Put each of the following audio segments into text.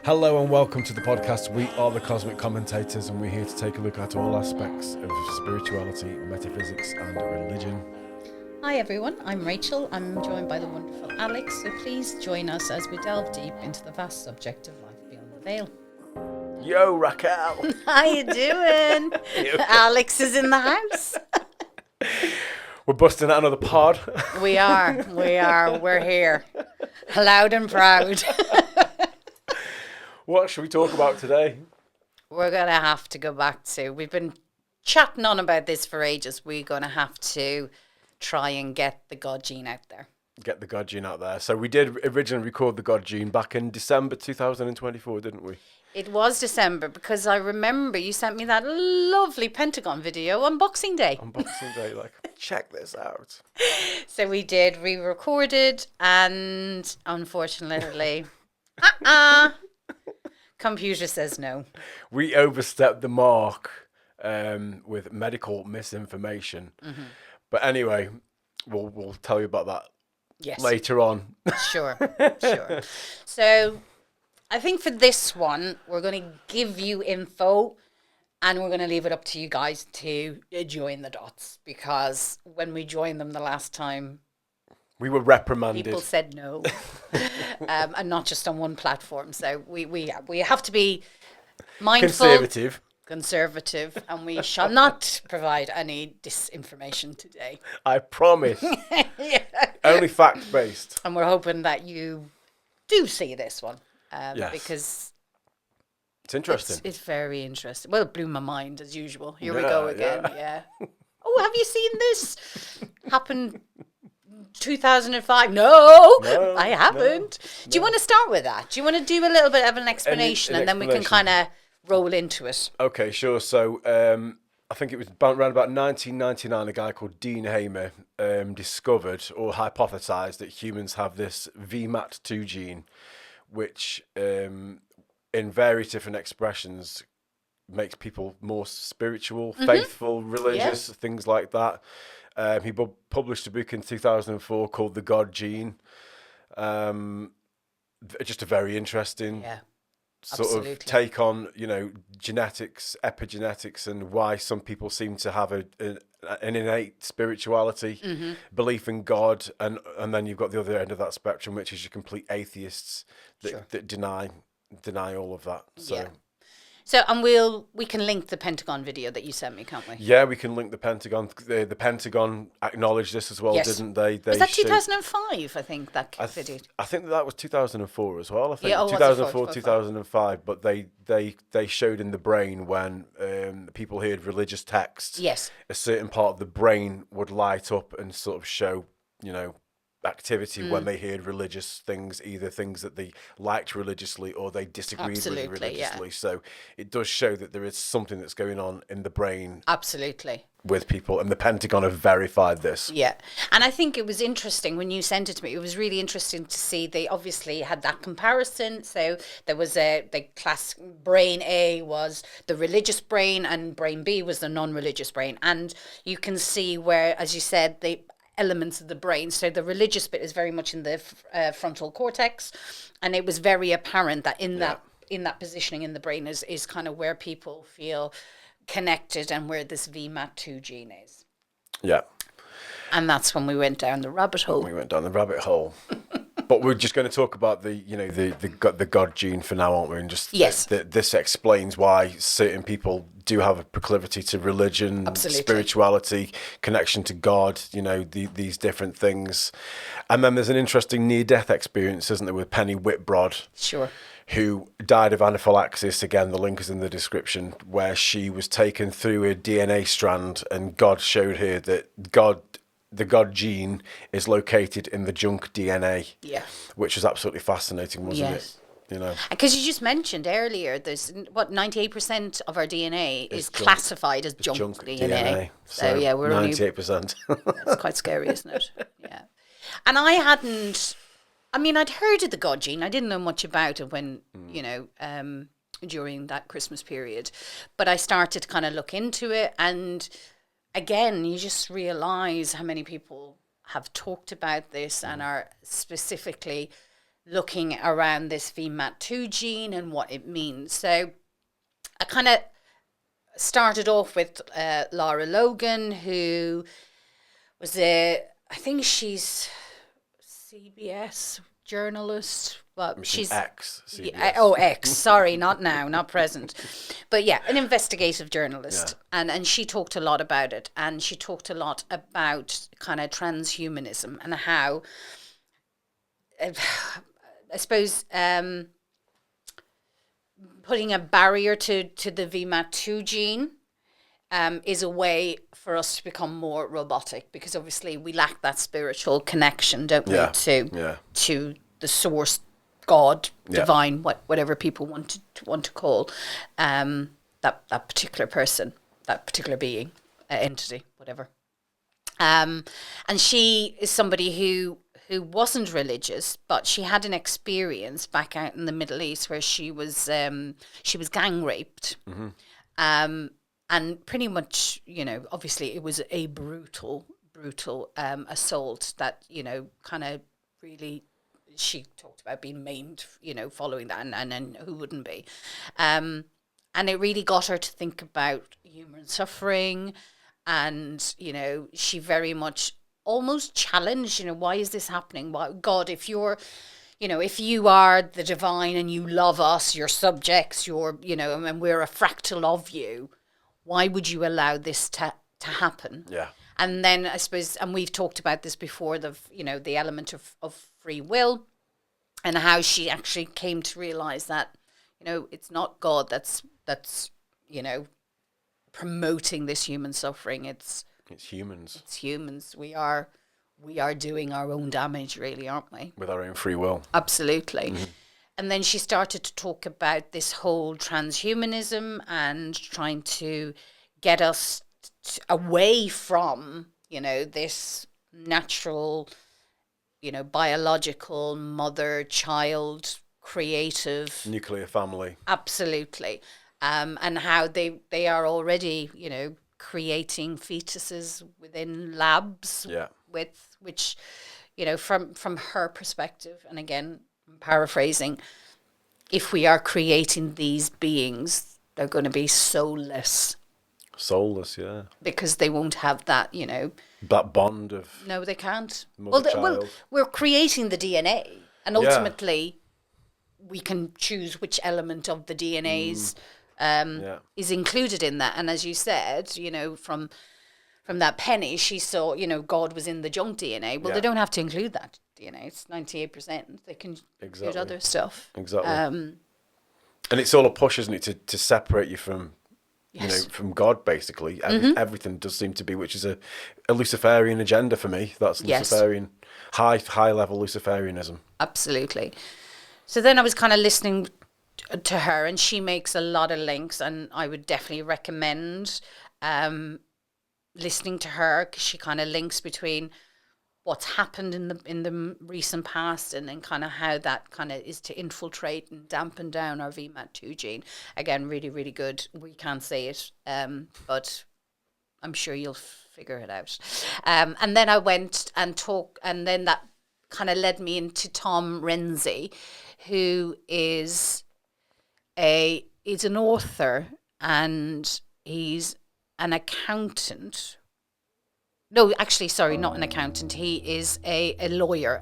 Hello and welcome to the podcast. We are the Cosmic Commentators and we're here to take a look at all aspects of spirituality, metaphysics and religion. Hi everyone, I'm Rachel. I'm joined by the wonderful Alex, so please join us as we delve deep into the vast subject of life beyond the veil. Yo, Raquel! How you doing? Alex is in the house. We're busting out another pod. We are, we're here. Loud and proud. What should we talk about today? We're going to have to go back to, we've been chatting on about this for ages. We're going to have to try and get the God gene out there. Get the God gene out there. So we did originally record the God gene back in December 2024, didn't we? It was December because I remember you sent me that lovely Pentagon video on Boxing Day. On Boxing Day, like, check this out. So we did, we recorded, and unfortunately, computer says no. We overstepped the mark with medical misinformation. Mm-hmm. But anyway, we'll tell you about that later on. Sure. So I think for this one, we're going to give you info and we're going to leave it up to you guys to join the dots, because when we joined them the last time, we were reprimanded. People said no, and not just on one platform. So we have to be mindful, conservative, and we shall not provide any disinformation today. I promise. Yeah. Only fact based. And we're hoping that you do see this one, yes. Because it's interesting. It's very interesting. Well, it blew my mind as usual. Here we go again. Yeah. Oh, have you seen this happen? 2005? No, I haven't. Do you want to start with that? Do you want to do a little bit of an explanation, and then we can kind of roll into it? Okay, sure. So I think it was around about 1999, a guy called Dean Hamer discovered or hypothesized that humans have this VMAT2 gene, which in various different expressions makes people more spiritual, faithful, religious, things like that. He published a book in 2004 called The God Gene. Just a very interesting sort of take on, genetics, epigenetics, and why some people seem to have an innate spirituality, belief in God, and then you've got the other end of that spectrum, which is your complete atheists that deny all of that. So. Yeah. So, and we can link the Pentagon video that you sent me, can't we? Yeah, we can link the Pentagon. The Pentagon acknowledged this as well, didn't they? Was that 2005, I think, that video? I think that was 2004 as well. I think 2004, 2005. But they showed in the brain when people heard religious texts, a certain part of the brain would light up and sort of show, activity when they heard religious things, either things that they liked religiously or they disagreed with religiously. Yeah. So it does show that there is something that's going on in the brain. Absolutely. With people, and the Pentagon have verified this. Yeah. And I think it was interesting when you sent it to me. It was really interesting to see they obviously had that comparison. So there was the class brain A was the religious brain and brain B was the non-religious brain. And you can see where, as you said, the elements of the brain. So the religious bit is very much in the frontal cortex, and it was very apparent that in that positioning in the brain is kind of where people feel connected and where this VMAT2 gene is. Yeah. And that's when we went down the rabbit hole. But we're just going to talk about the God gene for now, aren't we? And just this explains why certain people do have a proclivity to religion, spirituality, connection to God. These different things. And then there's an interesting near-death experience, isn't there, with Penny Whitbrod? Sure. Who died of anaphylaxis. Again, the link is in the description, where she was taken through a DNA strand, and God showed her that the God gene is located in the junk DNA. Yeah. Which was absolutely fascinating, wasn't it? Because you just mentioned earlier, there's 98% of our DNA is classified as junk DNA. So yeah, we're 98%. That's quite scary, isn't it? Yeah. And I'd heard of the God gene. I didn't know much about it when, during that Christmas period. But I started to kind of look into it, and again, you just realize how many people have talked about this and are specifically looking around this VMAT2 gene and what it means. So I kind of started off with Laura Logan, who was I think she's CBS journalist, but she's CBS. X. Sorry, not now, not present, but yeah, an investigative journalist, and she talked a lot about it, and she talked a lot about kind of transhumanism and how, I suppose, putting a barrier to the VMAT2 gene is a way for us to become more robotic, because obviously we lack that spiritual connection, don't we, to the source, God, divine, whatever people want to call that particular person, that particular being, entity, whatever. And she is somebody who wasn't religious, but she had an experience back out in the Middle East where she was gang raped. And pretty much, obviously it was a brutal assault that, kind of really, she talked about being maimed, following that, and who wouldn't be. And it really got her to think about human suffering, and, she very much almost challenged, why is this happening? Why, God, if you are the divine and you love us, your subjects, and we're a fractal of you, why would you allow this to happen? Yeah. And then I suppose, and we've talked about this before, the element of free will, and how she actually came to realize that, it's not God that's promoting this human suffering. It's humans. It's humans. We are doing our own damage, really, aren't we? With our own free will. Absolutely. Mm-hmm. And then she started to talk about this whole transhumanism and trying to get us away from, this natural, biological mother-child creative. Nuclear family. Absolutely. And how they are already, creating fetuses within labs. Yeah. Which, from her perspective, and again, I'm paraphrasing, if we are creating these beings, they're going to be soulless. Soulless, yeah. Because they won't have that, that bond of... No, they can't. Well, we're creating the DNA, and ultimately we can choose which element of the DNA's is included in that. And as you said, from that Penny, she saw, God was in the junk DNA. Well, they don't have to include that DNA. It's 98%. They can include other stuff. Exactly. And it's all a push, isn't it, to separate you from, from God, basically. Everything does seem to be, which is a Luciferian agenda for me. That's Luciferian, high-level Luciferianism. Absolutely. So then I was kind of listening to her, and she makes a lot of links, and I would definitely recommend listening to her, because she kind of links between what's happened in the recent past, and then kind of how that kind of is to infiltrate and dampen down our VMAT2 gene. Again, really, really good. We can't say it, but I'm sure you'll figure it out. And then I went and talked, and then that kind of led me into Tom Renzi, who is an author, and he's an accountant. No, actually, sorry, not an accountant. He is a lawyer,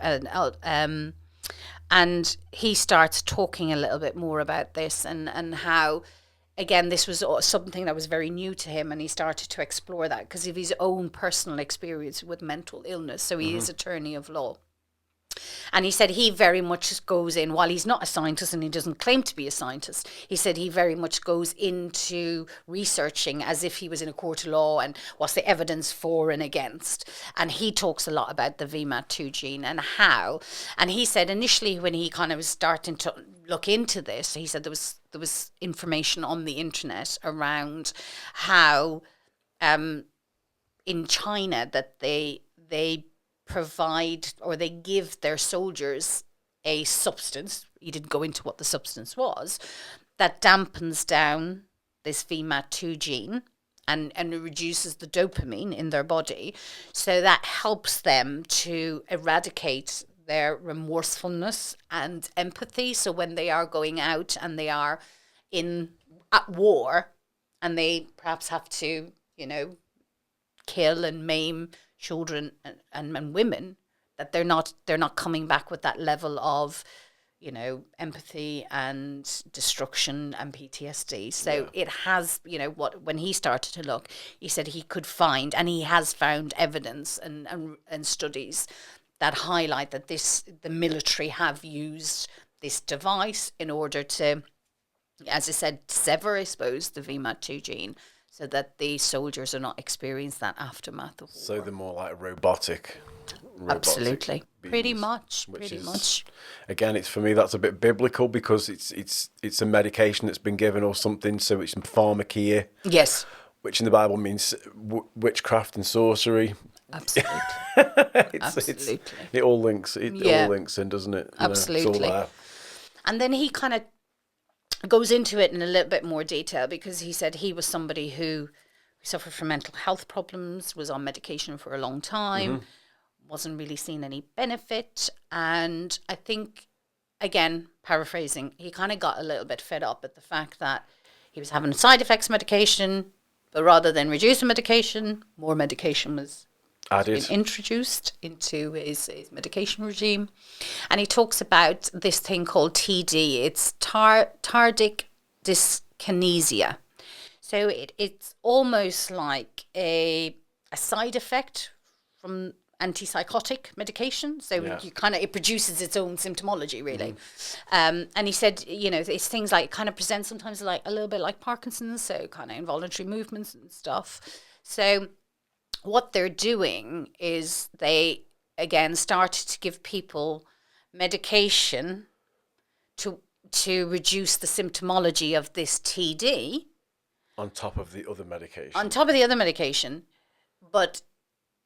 and he starts talking a little bit more about this, and how, again, this was something that was very new to him, and he started to explore that because of his own personal experience with mental illness. So he is attorney of law. And he said he very much goes in, while he's not a scientist and he doesn't claim to be a scientist, he said he very much goes into researching as if he was in a court of law and what's the evidence for and against. And he talks a lot about the VMAT2 gene and how. And he said initially when he kind of was starting to look into this, he said there was information on the internet around how in China that they provide, or they give their soldiers a substance, he didn't go into what the substance was, that dampens down this VMAT2 gene and it reduces the dopamine in their body. So that helps them to eradicate their remorsefulness and empathy. So when they are going out and they are at war, and they perhaps have to, kill and maim children and women, that they're not coming back with that level of, empathy and destruction and PTSD. So it has, when he started to look, he said he could find, and he has found evidence and studies that highlight that the military have used this device in order to, as I said, sever, I suppose, the VMAT2 gene, so that the soldiers are not experiencing that aftermath of war. So they're more like robotic. Absolutely, beings, pretty much. Again, it's, for me, that's a bit biblical, because it's a medication that's been given or something, so it's pharmakia. Yes. Which in the Bible means witchcraft and sorcery. Absolutely. Absolutely. It all links. All links in, doesn't it? Absolutely. It's all there. And then he kind of goes into it in a little bit more detail, because he said he was somebody who suffered from mental health problems, was on medication for a long time, wasn't really seeing any benefit. And I think, again, paraphrasing, he kind of got a little bit fed up at the fact that he was having side effects medication, but rather than reduce the medication, more medication was added, introduced into his medication regime. And he talks about this thing called TD. It's tardic dyskinesia. So it's almost like a side effect from antipsychotic medication. So it produces its own symptomology, really. And he said, it's things like, kind of presents sometimes like a little bit like Parkinson's, so kind of involuntary movements and stuff. So what they're doing is they, again, started to give people medication to reduce the symptomology of this TD. On top of the other medication. But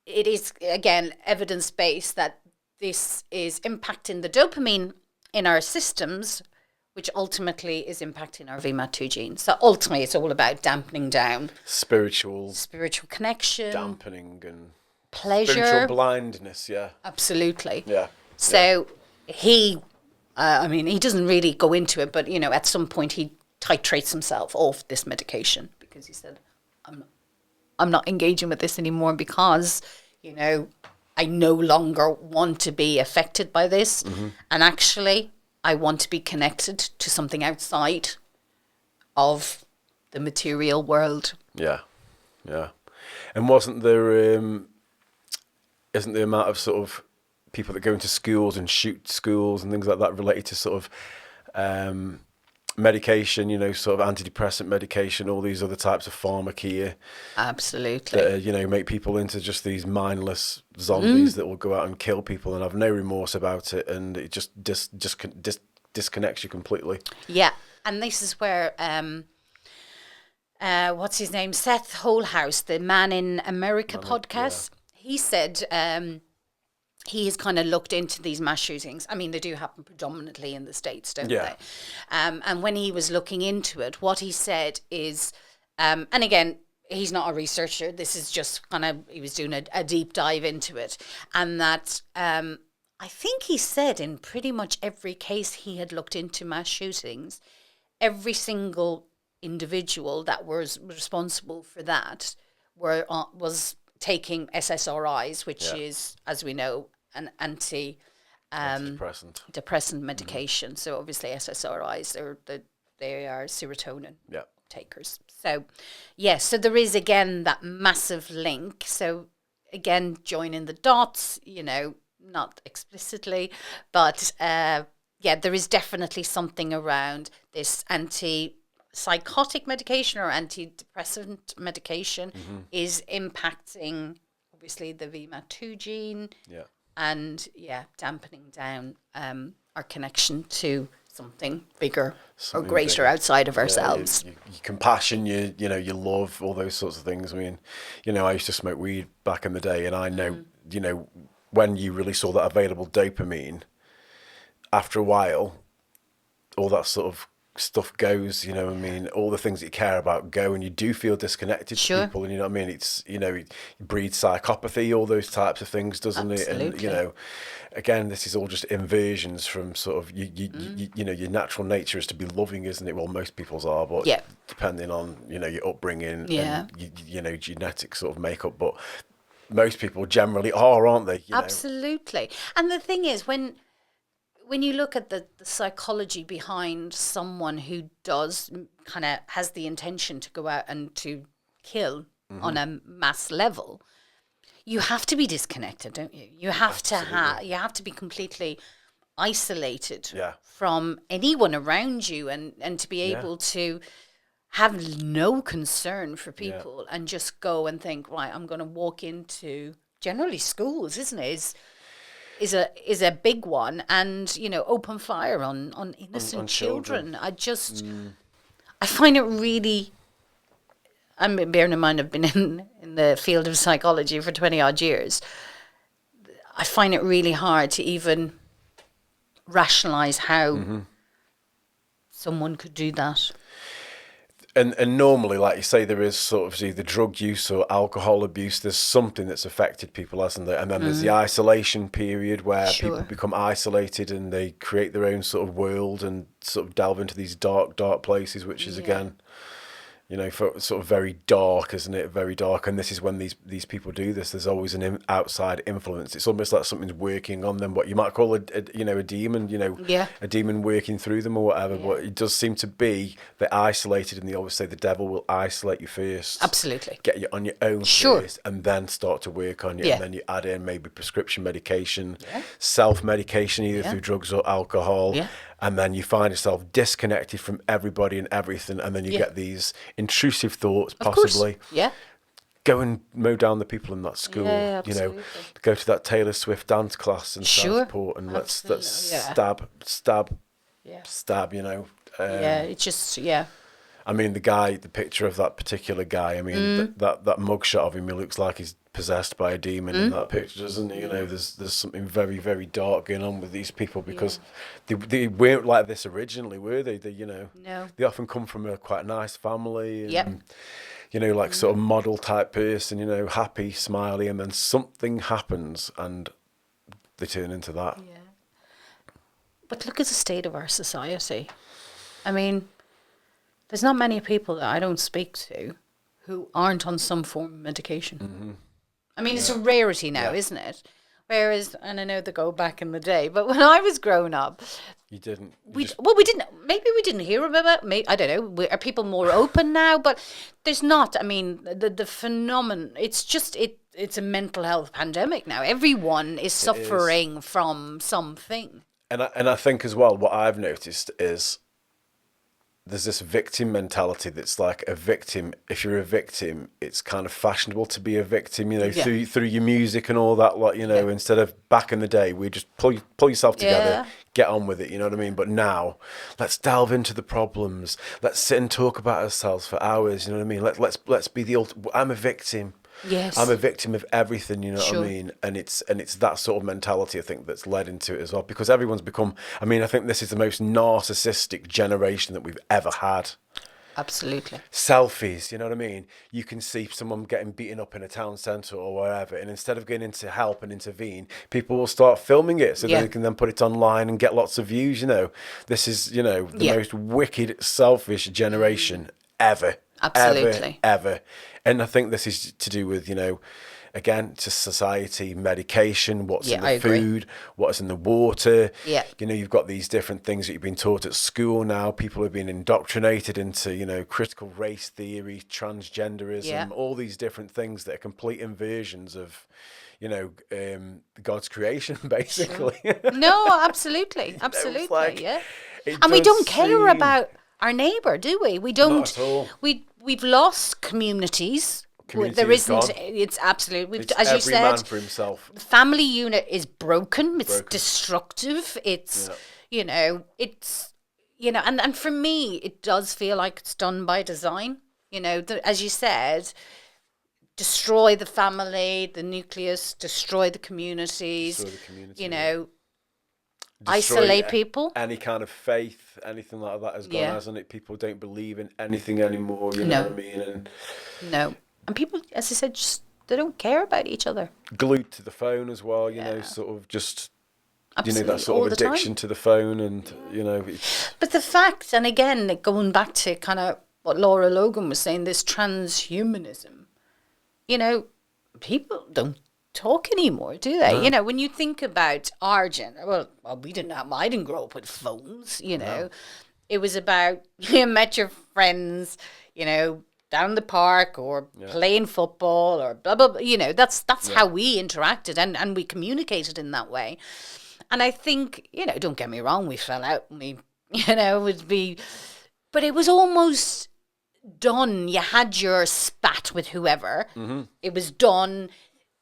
it is, again, evidence-based that this is impacting the dopamine in our systems, which ultimately is impacting our VMAT2 gene. So ultimately, it's all about dampening down spiritual connection, dampening and pleasure, spiritual blindness. Yeah, absolutely. Yeah. So he doesn't really go into it, but at some point he titrates himself off this medication, because he said, I'm not engaging with this anymore, because I no longer want to be affected by this, and actually I want to be connected to something outside of the material world. Yeah. And wasn't there, isn't the amount of sort of people that go into schools and shoot schools and things like that related to sort of medication, sort of antidepressant medication, all these other types of pharmacia. Absolutely. That, make people into just these mindless zombies that will go out and kill people and have no remorse about it, and it just disconnects you completely. Yeah, and this is where what's his name, Seth Holehouse, the Man in America podcast, he said he has kind of looked into these mass shootings. I mean, they do happen predominantly in the States, don't they? And when he was looking into it, what he said is, and again, he's not a researcher. This is just kind of, he was doing a deep dive into it. And that I think he said in pretty much every case he had looked into mass shootings, every single individual that was responsible for that was taking SSRIs, which is, as we know, an depressant medication. So obviously SSRIs, they are serotonin takers. So so there is, again, that massive link. So again, joining the dots, not explicitly, but there is definitely something around this antipsychotic medication or antidepressant medication is impacting, obviously, the VMAT2 gene and dampening down our connection to something bigger or greater outside of ourselves. Your compassion, your love, all those sorts of things. I mean, I used to smoke weed back in the day, and I know, when you really saw that available dopamine, after a while, all that sort of stuff goes, you know what I mean? All the things that you care about go, and you do feel disconnected to Sure. people, and you know what I mean? It's, you know, it breeds psychopathy, all those types of things, doesn't it? And, Absolutely. you know, again, this is all just inversions from sort of, you know, your natural nature is to be loving, isn't it? Well, most people's are, but Yeah. depending on, you know, your upbringing Yeah. and, you know, genetic sort of makeup, but most people generally are, aren't they? You know? Absolutely. And the thing is, when you look at the psychology behind someone who does kind of has the intention to go out and to kill on a mass level, you have to be disconnected, don't you? You have you have to be completely isolated Yeah. from anyone around you, and to be able to have no concern for people and just go and think, right, I'm going to walk into generally schools, isn't it? Is a big one, and you know, open fire on innocent on children. children. I find it really. I mean, bearing in mind I've been in the field of psychology for 20 odd years, I find it really hard to even rationalize how someone could do that. And normally, like you say, there is sort of either drug use or alcohol abuse. There's something that's affected people, hasn't there? And then there's the isolation period where people Sure. become isolated and they create their own sort of world and sort of delve into these dark places, which is again, you know, for sort of very dark, isn't it? Very dark. And this is when these people do this. There's always an outside influence. It's almost like something's working on them. What you might call a you know, a demon. You know, a demon working through them or whatever. But it does seem to be they're isolated, and they always say the devil will isolate you first. Absolutely. Get you on your own first, and then start to work on you. And then you add in maybe prescription medication, self-medication, either through drugs or alcohol. And then you find yourself disconnected from everybody and everything, and then you get these intrusive thoughts, possibly. Go and mow down the people in that school. You know, go to that Taylor Swift dance class in Southport, and let's stab. You know. It's just I mean, the picture of that particular guy. I mean, that mugshot of him, he looks like he's possessed by a demon in that picture, doesn't he? You know, there's something very, very dark going on with these people because they weren't like this originally, were they? They, you know, they often come from a quite nice family and, you know, like sort of model type person, you know, happy, smiley, and then something happens and they turn into that. But look at the state of our society. I mean, there's not many people that I don't speak to who aren't on some form of medication. I mean, it's a rarity now, isn't it? Whereas, and I know they go back in the day, but when I was growing up, you didn't. We didn't. Maybe we didn't hear about it. I don't know. Are people more open now? But there's not. I mean, the phenomenon. It's just It's a mental health pandemic now. Everyone is suffering from something. And I think as well, what I've noticed is there's this victim mentality that's like a victim. If you're a victim, it's kind of fashionable to be a victim, you know, through your music and all that lot, you know, instead of back in the day, we just pull yourself together, get on with it, you know what I mean? But now, let's delve into the problems. Let's sit and talk about ourselves for hours, you know what I mean? Let's be the I'm a victim. Yes. I'm a victim of everything, you know what I mean? And it's that sort of mentality, I think, that's led into it as well. Because everyone's become, I mean, I think this is the most narcissistic generation that we've ever had. Absolutely. Selfies, you know what I mean? You can see someone getting beaten up in a town centre or wherever, and instead of going in to help and intervene, people will start filming it so they can then put it online and get lots of views, you know. This is, you know, the most wicked, selfish generation ever. Absolutely. Ever. And I think this is to do with, you know, again, to society, medication, what's in the food, what's in the water. You know, you've got these different things that you've been taught at school now. People have been indoctrinated into, you know, critical race theory, transgenderism, all these different things that are complete inversions of, you know, God's creation, basically. No, absolutely. Absolutely, like, and we don't care about our neighbour, do we? We don't. Not at all. We've lost communities. Community there is isn't. gone. It's absolute. It's as you every said, man for himself. The family unit is broken. It's destructive. It's you know. It's you know. And for me, it does feel like it's done by design. You know, as you said, destroy the family, the nucleus, destroy the communities. You know. isolate people. Any kind of faith, anything like that has gone, Yeah. hasn't it? People don't believe in anything anymore. You No. know what I mean? And No. And people, as I said, just they don't care about each other. glued to the phone as well. You know, Yeah. sort of just Absolutely, that sort all of the time. addiction to the phone, and But the fact, and again, going back to kind of what Laura Logan was saying, this transhumanism, people don't talk anymore, do they? No. When you think about our well, I didn't grow up with phones, No. It was about you met your friends, down the park or playing football or blah, blah, blah. That's how we interacted and we communicated in that way. And I think, don't get me wrong, we fell out and we, would be, but it was almost done. You had your spat with whoever. Mm-hmm. It was done,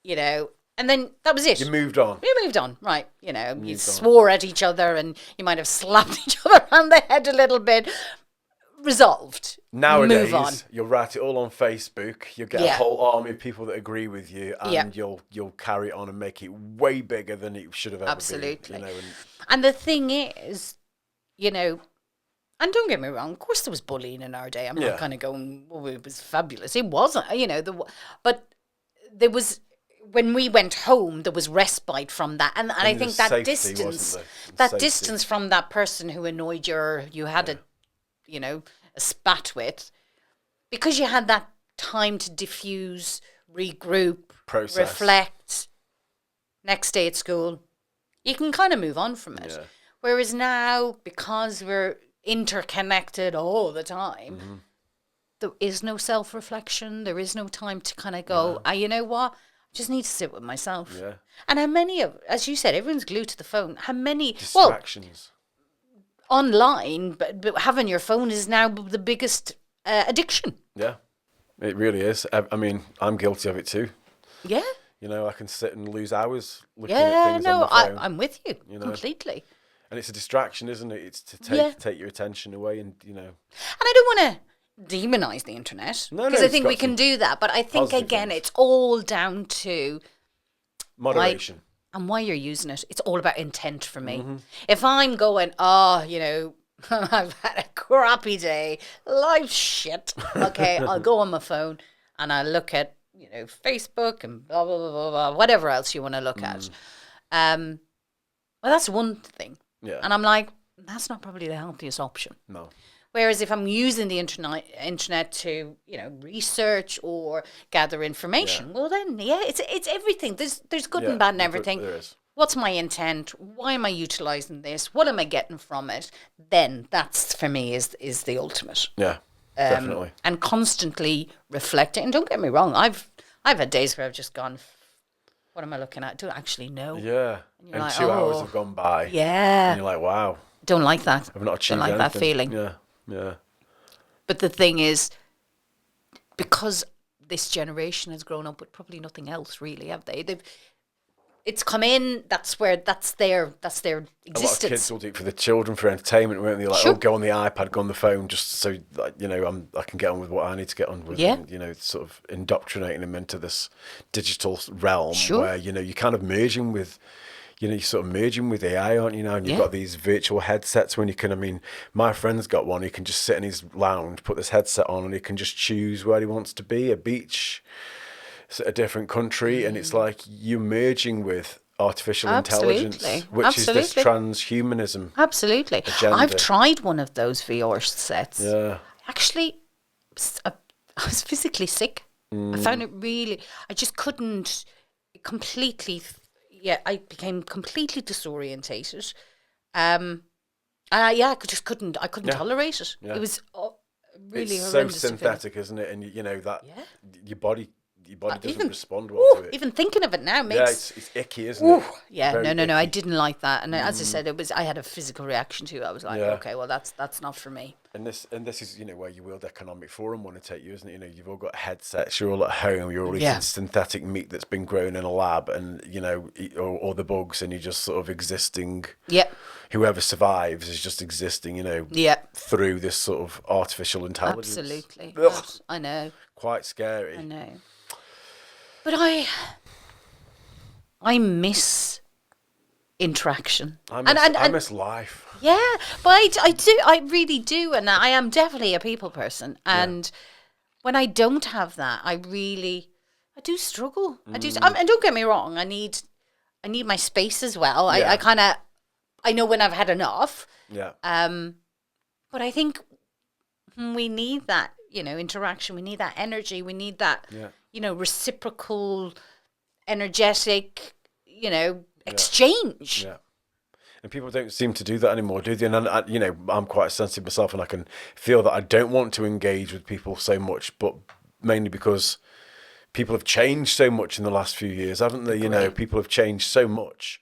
and then that was it. You moved on. You moved on, right. You swore at each other and you might have slapped each other on the head a little bit. Resolved. Nowadays, Move on. you'll write it all on Facebook. You'll get a whole army of people that agree with you, and you'll carry it on and make it way bigger than it should have ever Absolutely. been. And the thing is, and don't get me wrong, of course there was bullying in our day. I'm not kind of going, it was fabulous. It wasn't, but there was, when we went home, there was respite from that. And I think that safety, distance from that person who annoyed you or you had a spat with, because you had that time to diffuse, regroup, process, reflect. Next day at school, you can kind of move on from it. Yeah. Whereas now, because we're interconnected all the time, there is no self-reflection. There is no time to kind of go, you know what? I just need to sit with myself. Yeah. And how many as you said, everyone's glued to the phone. How many distractions? Online, but having your phone is now the biggest addiction. Yeah, it really is. I mean, I'm guilty of it too. Yeah. I can sit and lose hours looking at things on the phone. I'm with you, completely. And it's a distraction, isn't it? It's to take your attention away, and And I don't want to demonize the internet, because I think we can do that. But I think again, it's all down to moderation. And why you're using it. It's all about intent for me. Mm-hmm. If I'm going, I've had a crappy day, life's shit. Okay, I'll go on my phone and I'll look at, Facebook and blah, blah, blah, blah, blah, whatever else you want to look at. Well, that's one thing. Yeah. And I'm like, that's not probably the healthiest option. No. Whereas if I'm using the internet to, research or gather information, well then, it's everything. There's good and bad and everything. There is. What's my intent? Why am I utilizing this? What am I getting from it? Then that's, for me, is the ultimate. Yeah, definitely. And constantly reflecting. And don't get me wrong, I've had days where I've just gone, what am I looking at? I don't actually know. Yeah. And like, 2 hours have gone by. Yeah. And you're like, wow. Don't like that. I've not achieved anything. That feeling. Yeah. Yeah. But the thing is, because this generation has grown up with probably nothing else, really, have they? It's come in. That's their existence. A lot of kids will do it for the children for entertainment, won't they? Like, Sure. go on the iPad, go on the phone, just so I can get on with what I need to get on with. Yeah. And, sort of indoctrinating them into this digital realm Sure. where you're kind of merging with. You're sort of merging with AI, aren't you now? And you've got these virtual headsets when you can, my friend's got one. He can just sit in his lounge, put this headset on, and he can just choose where he wants to be, a beach, a different country. And it's like you're merging with artificial intelligence, which is this transhumanism. Absolutely. Agenda. I've tried one of those VR sets. Yeah. Actually, I was physically sick. I found it really, I just couldn't completely... I became completely disorientated. I just couldn't tolerate it. Yeah. It was really it's horrendous. So synthetic, isn't it? And that your body doesn't respond well to it. Even thinking of it now makes... Yeah, it's icky, isn't it? Yeah, very no. I didn't like that. And as I said, I had a physical reaction to it. I was like, okay, well, that's not for me. And this is, where your World Economic Forum want to take you, isn't it? You've all got headsets, you're all at home, you're all eating synthetic meat that's been grown in a lab, and, or the bugs, and you're just sort of existing. Yeah. Whoever survives is just existing, through this sort of artificial intelligence. Absolutely. Ugh. I know. Quite scary. I know. But I miss interaction. I miss life. Yeah, but I really do, and I am definitely a people person. And when I don't have that, I do struggle. I do, and don't get me wrong, I need my space as well. Yeah. I know when I've had enough. Yeah. But I think we need that, interaction. We need that energy. We need that, reciprocal, energetic, exchange. Yeah. And people don't seem to do that anymore, do they? And I'm quite sensitive myself, and I can feel that I don't want to engage with people so much, but mainly because people have changed so much in the last few years, haven't they? People have changed so much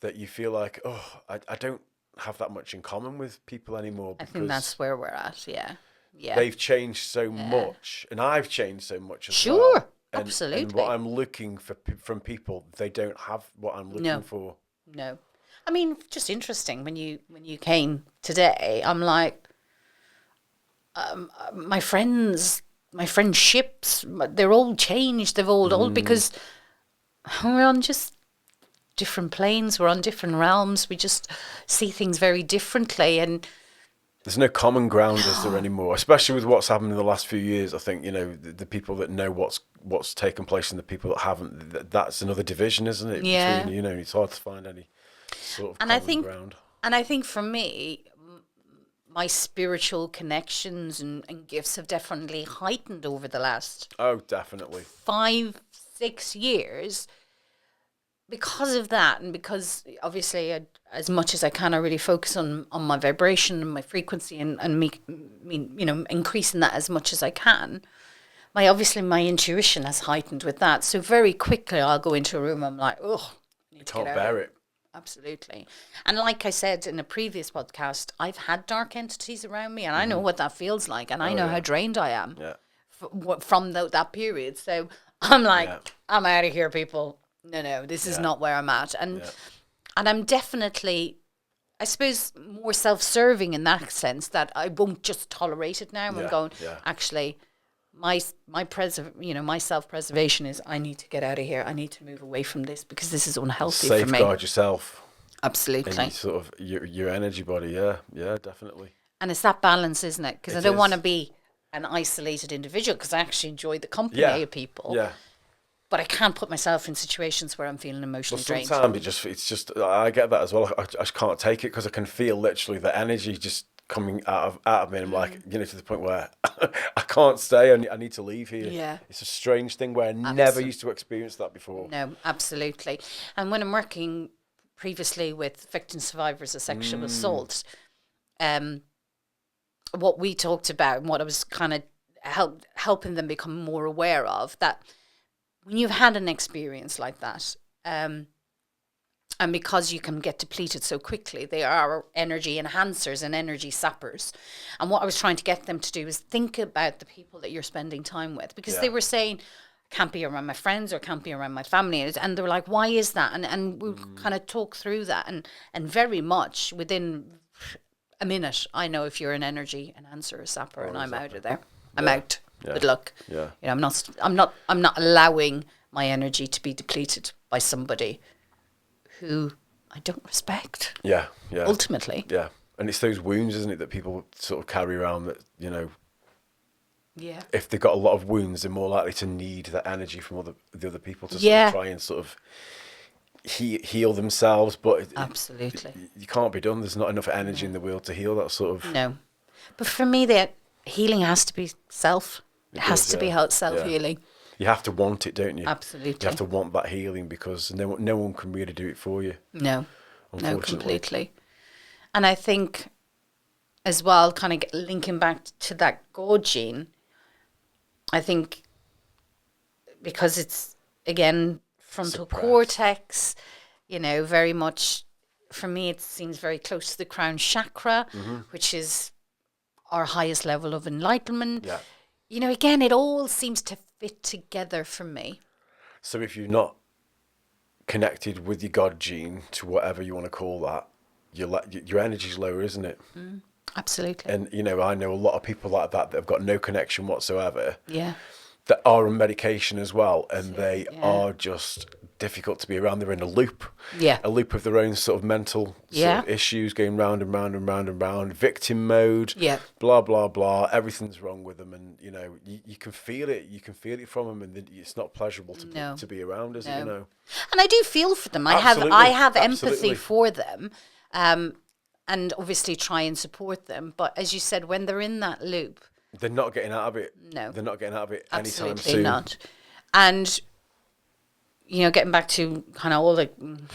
that you feel like, I don't have that much in common with people anymore. I think that's where we're at. Yeah. Yeah. They've changed so much, and I've changed so much as well. Sure. Absolutely. And what I'm looking for from people, they don't have what I'm looking for. No. I mean, just interesting when you came today. I'm like, my friendships, they're all changed. They've all because we're on just different planes. We're on different realms. We just see things very differently, and there's no common ground, is there, anymore? Especially with what's happened in the last few years. I think the people that know what's taken place and the people that haven't. That's another division, isn't it? Yeah. Between, it's hard to find any sort of ground. And I think for me, my spiritual connections and gifts have definitely heightened over the last definitely 5-6 years because of that, and because obviously as much as I can, I really focus on my vibration and my frequency and increasing that as much as I can. My intuition has heightened with that, so very quickly I'll go into a room, I'm like, I can't bear it. Absolutely. And like I said in a previous podcast, I've had dark entities around me, and I know what that feels like, and I know how drained I am from that period. So I'm like, I'm out of here, people. No, this is not where I'm at. And I'm definitely, I suppose, more self-serving in that sense, that I won't just tolerate it now. I'm going, actually, my self-preservation is, I need to get out of here. I need to move away from this because this is unhealthy for me. Safeguard yourself. Absolutely. And sort of your energy body. Yeah, definitely. And it's that balance, isn't it? Because I don't want to be an isolated individual, because I actually enjoy the company of people. Yeah. But I can't put myself in situations where I'm feeling emotionally drained. Sometimes it's just I get that as well. I just can't take it because I can feel literally the energy just coming out of me. And I'm like, to the point where I can't stay. I need to leave here. Yeah. It's a strange thing where I never used to experience that before. No, absolutely. And when I'm working previously with victim survivors of sexual assault, what we talked about and what I was kind of helping them become more aware of, that when you've had an experience like that, and because you can get depleted so quickly, they are energy enhancers and energy sappers. And what I was trying to get them to do is think about the people that you're spending time with, because they were saying, can't be around my friends or can't be around my family. And they were like, why is that? And we kind of talk through that. And very much within a minute, I know if you're an energy enhancer or sapper, and I'm out of there. I'm out. Yeah. Good luck. Yeah. I'm not allowing my energy to be depleted by somebody who I don't respect. Yeah. Ultimately. Yeah. And it's those wounds, isn't it, that people sort of carry around that, Yeah. if they've got a lot of wounds, they're more likely to need that energy from the other people to sort of try and sort of heal themselves. But absolutely, you can't be done. There's not enough energy in the world to heal that sort of. No. But for me, that healing has to be self. It has to be self-healing. You have to want it, don't you? Absolutely. You have to want that healing, because no one can really do it for you. No, completely. And I think as well, kind of linking back to that God gene, I think because it's, again, frontal cortex, very much, for me, it seems very close to the crown chakra, which is our highest level of enlightenment. Yeah. Again, it all seems to fit together for me. So if you're not connected with your God gene, to whatever you want to call that, your energy's lower, isn't it? Absolutely. And, I know a lot of people like that have got no connection whatsoever. Yeah. That are on medication as well, and they are just difficult to be around. They're in a loop. Yeah. A loop of their own sort of mental sort of issues, going round and round and round and round. Victim mode. Yeah. Blah, blah, blah. Everything's wrong with them. And, you know, you can feel it. You can feel it from them. And it's not pleasurable to be around, is it, you know? And I do feel for them. I have empathy for them. And obviously try and support them. But as you said, when they're in that loop, they're not getting out of it. No. They're not getting out of it anytime absolutely soon. not. And, you know, getting back to kind of all the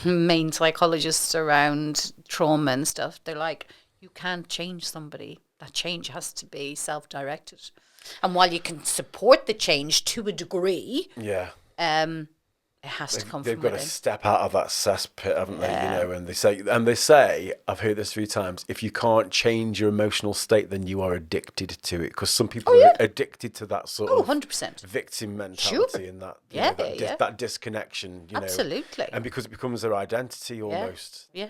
main psychologists around trauma and stuff, they're like, you can't change somebody. That change has to be self-directed. And while you can support the change to a degree, it has to come from within. They've got to step out of that cesspit, haven't they? You know, and they say, I've heard this a few times, if you can't change your emotional state, then you are addicted to it. Because some people are addicted to that sort of 100%. victim mentality and that, that disconnection. You absolutely. know, and because it becomes their identity almost. Yeah.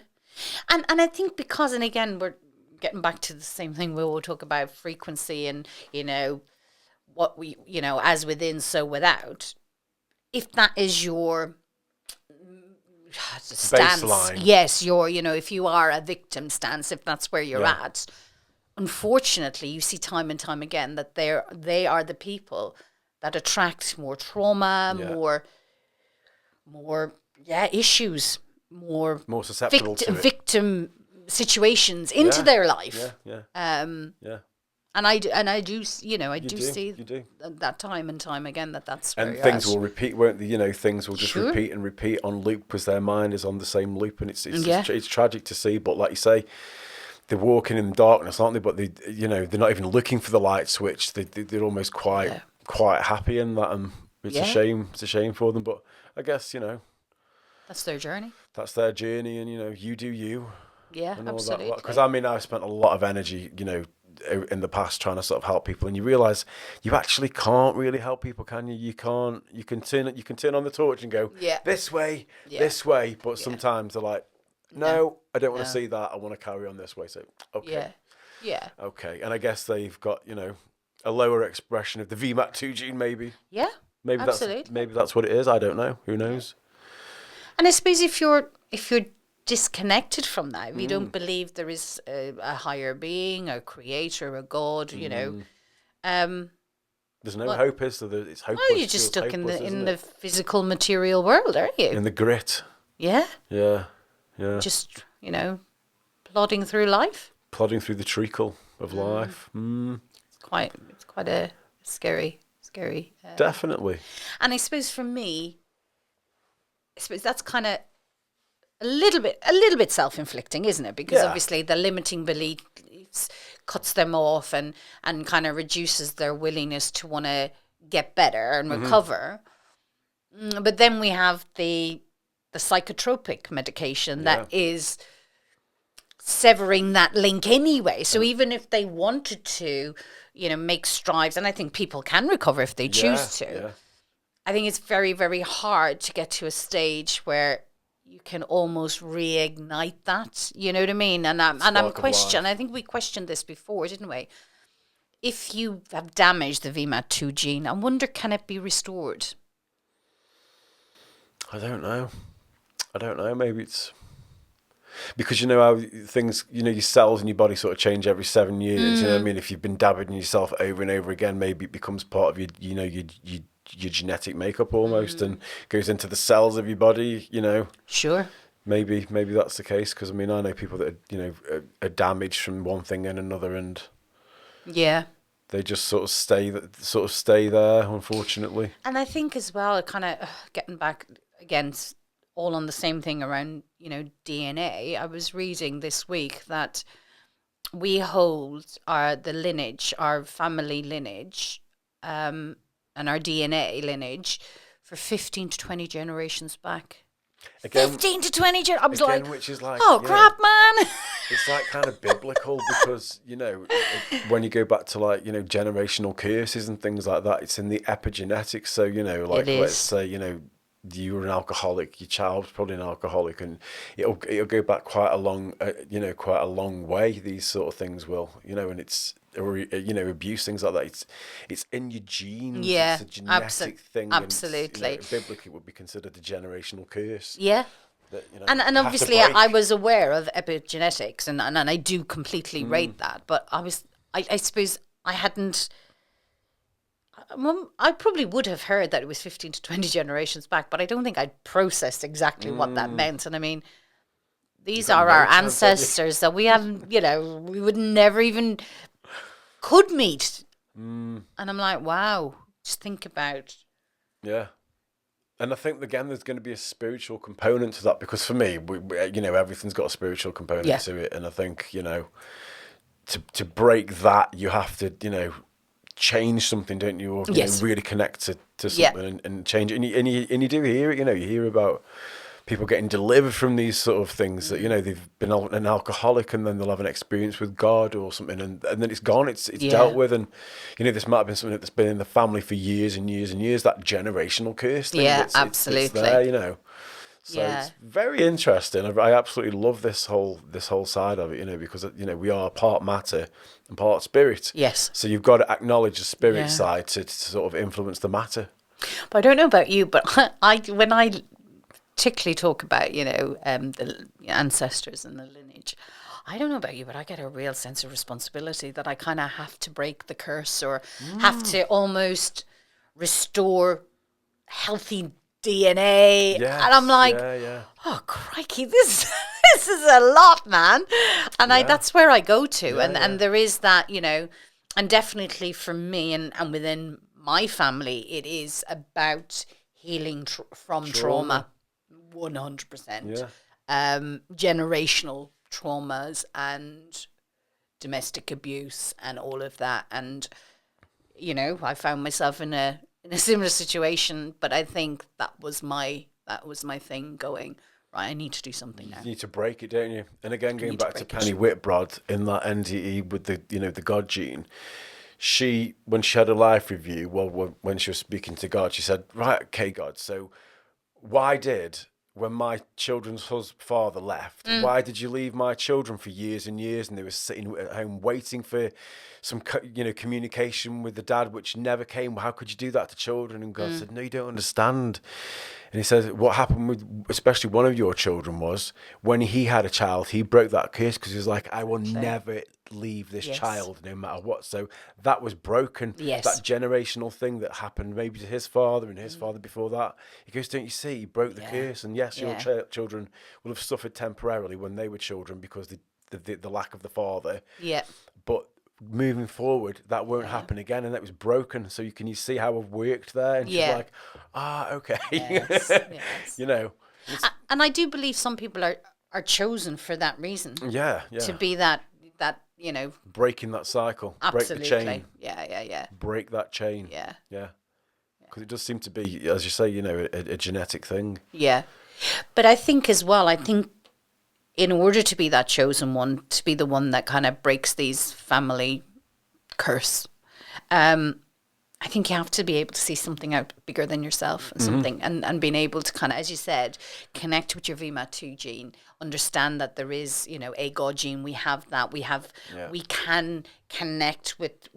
And I think because, and again, we're getting back to the same thing we all talk about, frequency and, you know, what we, you know, as within, so without. If that is your stance, baseline. Yes, you know, if you are a victim stance, if that's where you're at, unfortunately, you see time and time again that they are the people that attract more trauma, more issues, more susceptible to victim situations into their life. And I do, you know, I do see that time and time again that's where and you're things at. will repeat, won't they? You know, things will just repeat and repeat on loop because their mind is on the same loop, and it's tragic to see. But like you say, they're walking in the darkness, aren't they? But they're not even looking for the light switch. They're almost quite happy in that, and it's a shame. It's a shame for them. But I guess, you know, that's their journey. That's their journey, and you know, you do you. Yeah, and absolutely. Because I mean, I've spent a lot of energy, you know, in the past trying to sort of help people, and you realise you actually can't really help people, can you? You can't. You can turn on the torch and go this way, but sometimes they're like, no, I don't want to see that. I want to carry on this way. So okay, okay, and I guess they've got, you know, a lower expression of the VMAT2 gene, maybe. Yeah, maybe absolutely. that's what it is. I don't know. Who knows? And I suppose if you're disconnected from that, if you don't believe there is a higher being, a creator, a God, you know, there's no hope, is there? It's hopeless. Well, you're just stuck in the physical material world, aren't you? In the grit. Yeah. Yeah. Just, you know, plodding through life. Plodding through the treacle of life. It's quite a scary. Definitely. And I suppose for me, that's kind of a little bit self-inflicting, isn't it? Because obviously the limiting beliefs cuts them off and kind of reduces their willingness to want to get better and recover. But then we have the psychotropic medication that is severing that link anyway. So even if they wanted to, you know, make strides, and I think people can recover if they choose to, I think it's very, very hard to get to a stage where you can almost reignite that. You know what I mean? And I'm questioning. I think we questioned this before, didn't we? If you have damaged the VMAT2 gene, I wonder, can it be restored? I don't know. Maybe it's because, you know, how things, you know, your cells in your body sort of change every 7 years. You know what I mean? If you've been dabbing yourself over and over again, maybe it becomes part of your, you know, your genetic makeup almost, and goes into the cells of your body, you know. Sure. Maybe that's the case, because I mean, I know people that are damaged from one thing and another, and they just sort of stay there, unfortunately. And I think as well, kind of getting back against all on the same thing around, you know, DNA. I was reading this week that we hold our family lineage, and our DNA lineage for 15 to 20 generations back. Again, 15 to 20 I was like, which is like, crap, man. It's like kind of biblical, because, you know, when you go back to, like, you know, generational curses and things like that, it's in the epigenetics. So, you know, like, let's say, you know, you were an alcoholic, your child was probably an alcoholic, and it'll go back quite a long, quite a long way. These sort of things will, and it's, or abuse, things like that. It's in your genes. Yeah, It's a genetic thing, and absolutely. biblically it would be considered a generational curse. Yeah. That, And have to obviously break. I was aware of epigenetics and I do completely rate that, but I suppose I hadn't. I probably would have heard that it was 15 to 20 generations back, but I don't think I'd processed exactly what that meant. And I mean, these got are no our chance, have you? ancestors that we haven't, we would never even could meet. And I'm like, wow, just think about. Yeah. And I think, again, there's going to be a spiritual component to that, because for me, everything's got a spiritual component Yeah. to it. And I think, to break that, you have to, change something, don't you? Or Yes. really connect to Yeah. something and change it. And you do hear it, you hear about people getting delivered from these sort of things that, they've been an alcoholic and then they'll have an experience with God or something, and then it's gone, it's dealt with. And, this might have been something that's been in the family for years and years and years, that generational curse thing. Yeah, It's absolutely. there, So Yeah. it's very interesting. I absolutely love this whole side of it, because, we are part matter and part spirit. Yes. So you've got to acknowledge the spirit Yeah. side to sort of influence the matter. But I don't know about you, but when I particularly talk about, the ancestors and the lineage, I don't know about you, but I get a real sense of responsibility that I kind of have to break the curse or have to almost restore healthy DNA. Yes, And I'm like, yeah. oh, crikey, this is a lot, man. And Yeah. that's where I go to. Yeah, And there is that, and definitely for me and within my family, it is about healing from trauma. 100%. Yeah. Generational traumas and domestic abuse and all of that. And, I found myself in a similar situation, but I think that was my thing going, right, I need to do something now. You need to break it, don't you? And again, going need to back to break it. Penny Whitbrod in that NDE with the the God gene, she, when she had a life review, when she was speaking to God, she said, right, okay, God, so why did, when my children's father left, why did you leave my children for years and years, and they were sitting at home waiting for some communication with the dad, which never came? How could you do that to children? And God said, no, you don't understand. And he says, what happened with especially one of your children was, when he had a child, he broke that curse, because he was like, I will never leave this Yes. child no matter what. So that was broken. Yes. That generational thing that happened maybe to his father and his father before that. He goes, don't you see, he broke the curse. And yes, your children will have suffered temporarily when they were children because the lack of the father. Yeah. But moving forward, that won't happen again, and that was broken. So you see how I've worked there, and she's like, okay. Yes, yes. And I do believe some people are chosen for that reason. Yeah. To be that Breaking that cycle, absolutely. break the chain, Yeah. break that chain. Yeah. Because it does seem to be, as you say, a genetic thing. Yeah. But I think as well, in order to be that chosen one, to be the one that kind of breaks these family curse, I think you have to be able to see something out bigger than yourself and something, and being able to kind of, as you said, connect with your VMAT2 gene, understand that there is, a God gene. We have that. We can connect with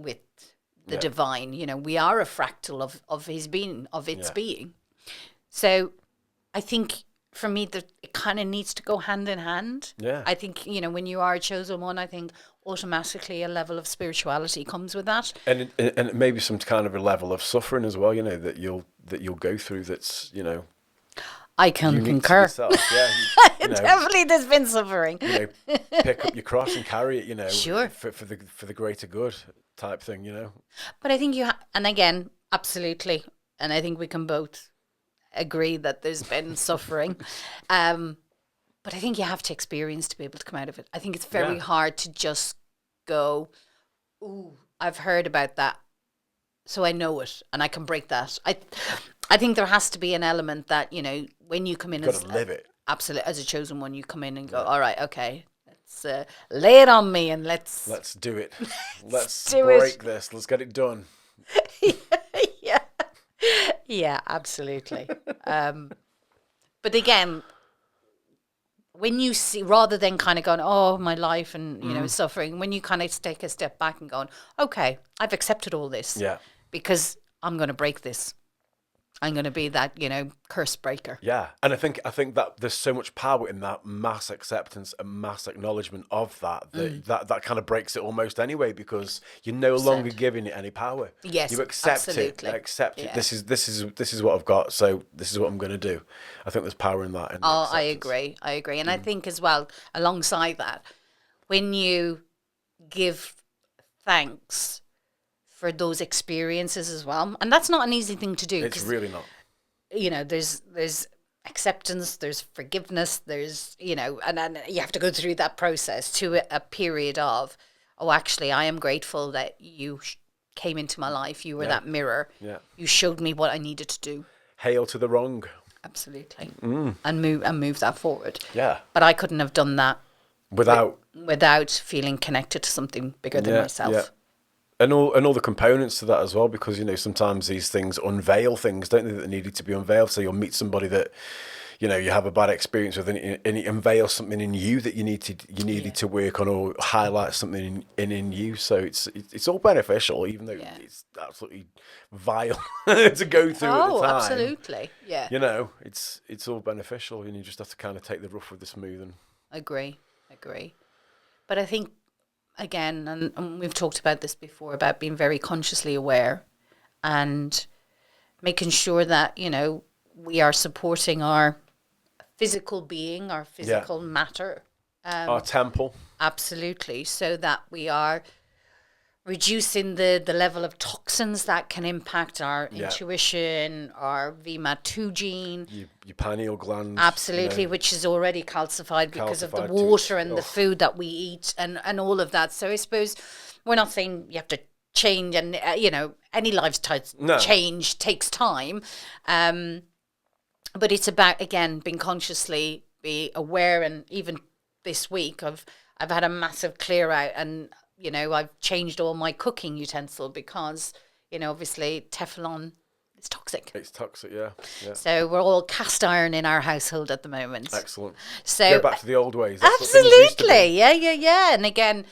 the divine. We are a fractal of his being, of its being. So I think for me that it kind of needs to go hand in hand. Yeah. I think, when you are a chosen one, I think automatically a level of spirituality comes with that. And maybe some kind of a level of suffering as well, that you'll go through, that's, I can unique to concur. yourself. Yeah. Definitely there's been suffering. Pick up your cross and carry it, Sure. for the greater good type thing, But I think and again, absolutely. And I think we can both agree that there's been suffering. But I think you have to experience to be able to come out of it. I think it's very hard to just go, ooh, I've heard about that, so I know it and I can break that. I think there has to be an element that, when you come in You've got to live it. Absolutely, as a chosen one, you come in and go, all right, okay, let's lay it on me and let's do it. Let's do break it. this. Let's get it done. yeah. Yeah, absolutely. But again, when you see, rather than kind of going, oh, my life and, suffering, when you kind of take a step back and going, okay, I've accepted all this Yeah. because I'm going to break this. I'm going to be that, curse breaker. Yeah, and I think that there's so much power in that mass acceptance and mass acknowledgement of that kind of breaks it almost anyway, because you're no longer giving it any power. Yes, you accept absolutely. it. Accept it. Yeah. This is what I've got. So this is what I'm going to do. I think there's power in that. In Oh, I acceptance. agree, and I think as well, alongside that, when you give thanks for those experiences as well, and that's not an easy thing to do. It's really not. There's acceptance, there's forgiveness, there's and you have to go through that process to a period of, oh, actually, I am grateful that you came into my life. You were that mirror. Yeah. You showed me what I needed to do. Hail to the wrong. Absolutely. And move that forward. Yeah. But I couldn't have done that Without feeling connected to something bigger than myself. Yeah. And all the components to that as well, because sometimes these things unveil things, don't they, that needed to be unveiled. So you'll meet somebody that you have a bad experience with, and it unveils something in you that you needed to work on, or highlight something in you. So it's all beneficial, even though it's absolutely vile to go through at the time. Oh, absolutely, yeah. It's all beneficial, and you just have to kind of take the rough with the smooth. And agree. But I think, again, and we've talked about this before, about being very consciously aware and making sure that, we are supporting our physical being, our physical matter. Our temple. Absolutely. So that we are reducing the level of toxins that can impact our intuition, our VMAT2 gene. Your pineal gland. Absolutely, which is already calcified because of the water and the food that we eat and all of that. So I suppose we're not saying you have to change, and, any lifestyle change takes time. But it's about, again, being consciously be aware. And even this week, I've had a massive clear out, and I've changed all my cooking utensil because, obviously Teflon is toxic. It's toxic, yeah. So we're all cast iron in our household at the moment. Excellent. So go back to the old ways. That's absolutely, yeah. And again,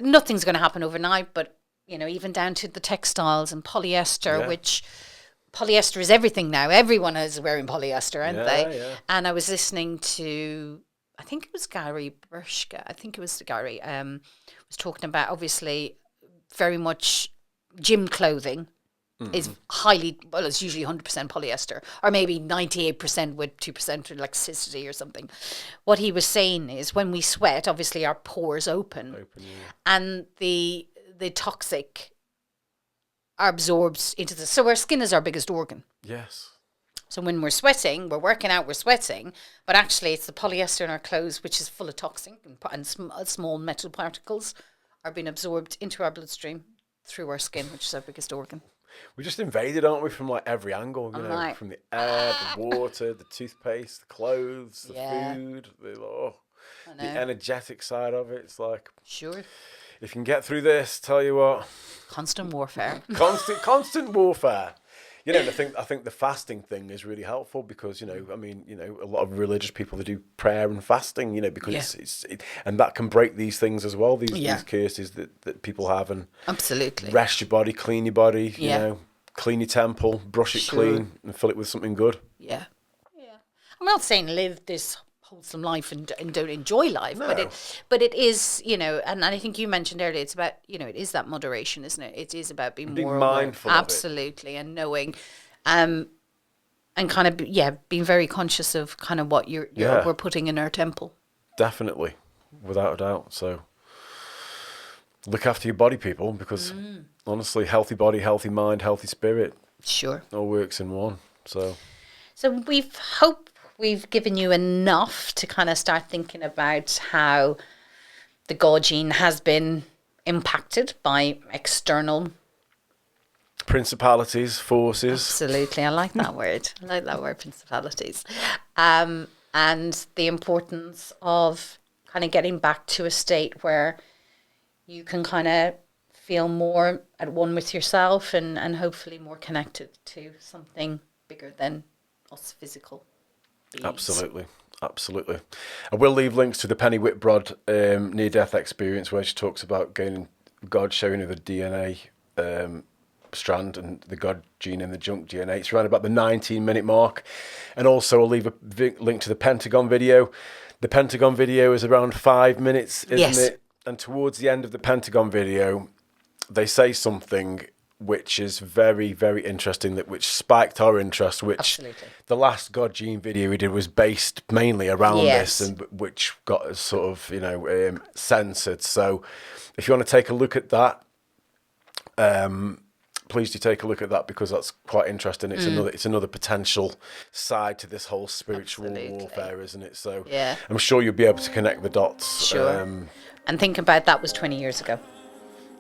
nothing's going to happen overnight, but even down to the textiles and polyester, which polyester is everything now. Everyone is wearing polyester, aren't they? Yeah. And I was listening to, I think it was Gary Bershka. Was talking about, obviously, very much gym clothing is it's usually 100% polyester, or maybe 98% with 2% elasticity or something. What he was saying is, when we sweat, obviously our pores open and the toxic are absorbed into so our skin is our biggest organ. Yes. So when we're sweating, we're working out, we're sweating, but actually it's the polyester in our clothes, which is full of toxin and small metal particles are being absorbed into our bloodstream through our skin, which is our biggest organ. We're just invaded, aren't we, from every angle, from the air, the water, the toothpaste, the clothes, the food, the energetic side of it. It's like, sure, if you can get through this, tell you what. Constant warfare. Constant warfare. And I think the fasting thing is really helpful because, a lot of religious people, they do prayer and fasting, because it's and that can break these things as well, these curses that people have, and absolutely rest your body, clean your body, clean your temple, brush it clean and fill it with something good. Yeah. I'm not saying live this wholesome life and don't enjoy life, but it is, and I think you mentioned earlier, it's about, it is that moderation, isn't it? It is about being more mindful aware. Of absolutely, and knowing, and kind of being very conscious of kind of what we're putting in our temple. Definitely, without a doubt. So look after your body, people, because honestly, healthy body, healthy mind, healthy spirit, all works in one. So we've given you enough to kind of start thinking about how the God gene has been impacted by external principalities, forces. Absolutely. I like that word. I like that word, principalities. And the importance of kind of getting back to a state where you can kind of feel more at one with yourself and hopefully more connected to something bigger than us physical beings. Absolutely. I will leave links to the Penny Whitbrod near-death experience where she talks about God showing her the DNA strand and the God gene in the junk DNA. It's around about the 19-minute mark. And also I'll leave a link to the Pentagon video. The Pentagon video is around 5 minutes, isn't it? And towards the end of the Pentagon video, they say something which is very, very interesting, which spiked our interest, which Absolutely. The last God gene video we did was based mainly around this, and which got us sort of, censored. So if you want to take a look at that, please do take a look at that, because that's quite interesting. It's another potential side to this whole spiritual warfare, isn't it? So I'm sure you'll be able to connect the dots. Sure. And think about that was 20 years ago.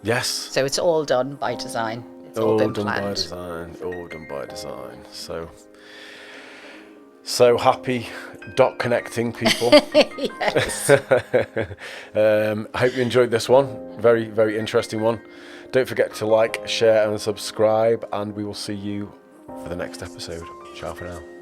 Yes. So it's all done by design. It's all been done planned. by design. All done by design. So happy dot connecting, people. Yes. I hope you enjoyed this one. Very, very interesting one. Don't forget to like, share and subscribe, and we will see you for the next episode. Ciao for now.